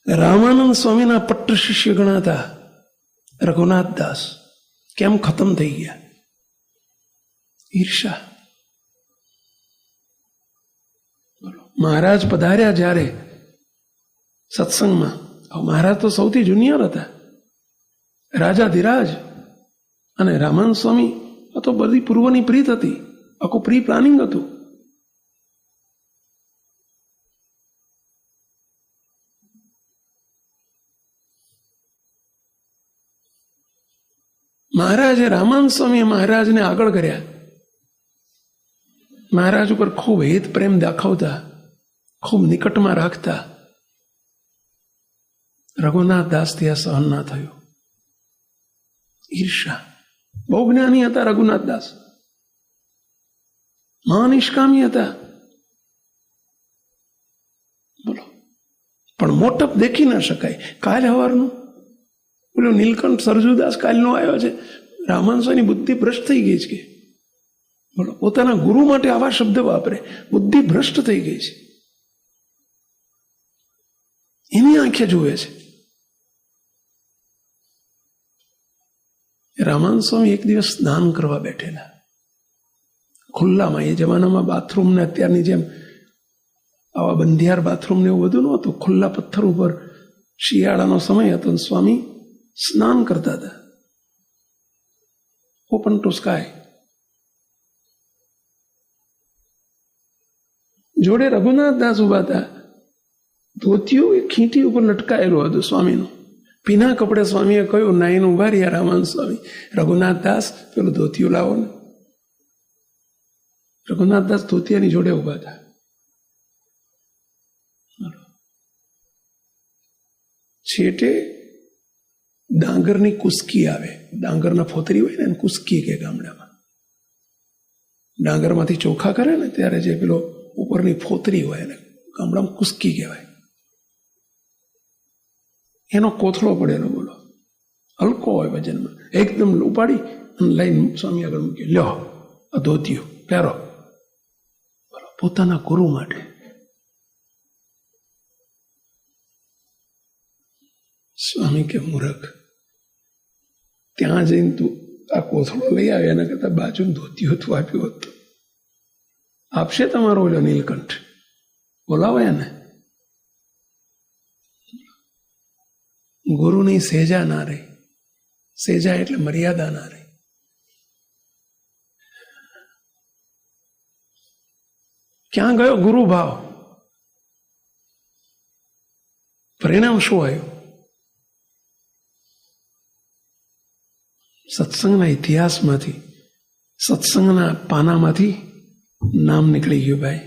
રામાનંદ સ્વામીના પટ્ટ શિષ્ય ગણાતા રઘુનાથ દાસ કેમ ખતમ થઈ ગયા? ઈર્ષા. મહારાજ પધાર્યા જ્યારે સત્સંગમાં, મહારાજ તો સૌથી જુનિયર હતા, રાજાધિરાજ, અને રામાનંદ સ્વામી તો બધી પૂર્વની પ્રીત હતી, આખું પ્રી પ્લાનિંગ હતું. મહારાજે રામાનંદ સ્વામીએ મહારાજને આગળ કર્યા. મહારાજ ઉપર ખૂબ હેત પ્રેમ દાખવતા, ખૂબ નિકટમાં રાખતા. રઘુનાથ દાસથી આ સહન ના થયું. ઈર્ષા. બહુ જ્ઞાની હતા રઘુનાથ દાસ, મહાનિષ્કામી હતા, બોલો. પણ મોટપ દેખી ના શકાય. કાલે સવારનું બોલો નીલકંઠ સરજુદાસ કાલનો આવ્યો છે, રામાનંદ સ્વામીની બુદ્ધિ ભ્રષ્ટ થઈ ગઈ છે કે બોલો. પોતાના ગુરુ માટે આવા શબ્દ વાપરે, બુદ્ધિ ભ્રષ્ટ થઈ ગઈ છે, એની આંખે જુએ છે. રામાનંદ સ્વામી એક દિવસ સ્નાન કરવા બેઠેલા ખુલ્લામાં. એ જમાનામાં બાથરૂમને અત્યારની જેમ આવા બંધિયાર બાથરૂમને એવું બધું નહોતું. ખુલ્લા પથ્થર ઉપર શિયાળાનો સમય હતો, સ્વામી સ્નાન કરતા હતા, ઓપન ટુ સ્કાય. જોડે રઘુનાથ દાસ ઉભા હતા. ધોતિયું એ ખીંટી ઉપર લટકાયેલું હતું સ્વામીનું. પીના કપડે સ્વામીએ કહ્યું, નાઈને ઉભા રહ્યા રામાનંદ સ્વામી. રઘુનાથ દાસ પેલું ધોતિયું લાવો ને. રઘુનાથ દાસ ધોતિયાની જોડે ઉભા હતા. છેટે ડાંગરની કુસ્કી આવે. ડાંગરના ફોતરી હોય ને કુસ્કી કે ગામડામાં. ડાંગરમાંથી ચોખા કરે ને ત્યારે જે પેલો ઉપરની ફોતરી હોય ને ગામડામાં કુસ્કી કહેવાય. એનો કોથળો પડેલો, બોલો, હલકો હોય વજનમાં, એકદમ ઉપાડી અને લઈને સ્વામી આગળ મૂક્યો. લ્યો આ ધોતિયું પહેરો, બોલો, પોતાના ગુરુ માટે. સ્વામી કે મૂર્ખ, ત્યાં જઈને તું આ કોથળો લઈ આવે એના કરતા બાજુ ધોતિયું તું આપ્યું હોત આપશે તમારો ઓલો નીલકંઠ. બોલાવો એને. ગુરુની સેજા ના રહી. સેજા એટલે મર્યાદા ના રહી. ક્યાં ગયો ગુરુ ભાવ? પરિણામ શું આવ્યું? સત્સંગના ઇતિહાસમાંથી, સત્સંગના પાનામાંથી નામ નીકળી ગયું ભાઈ.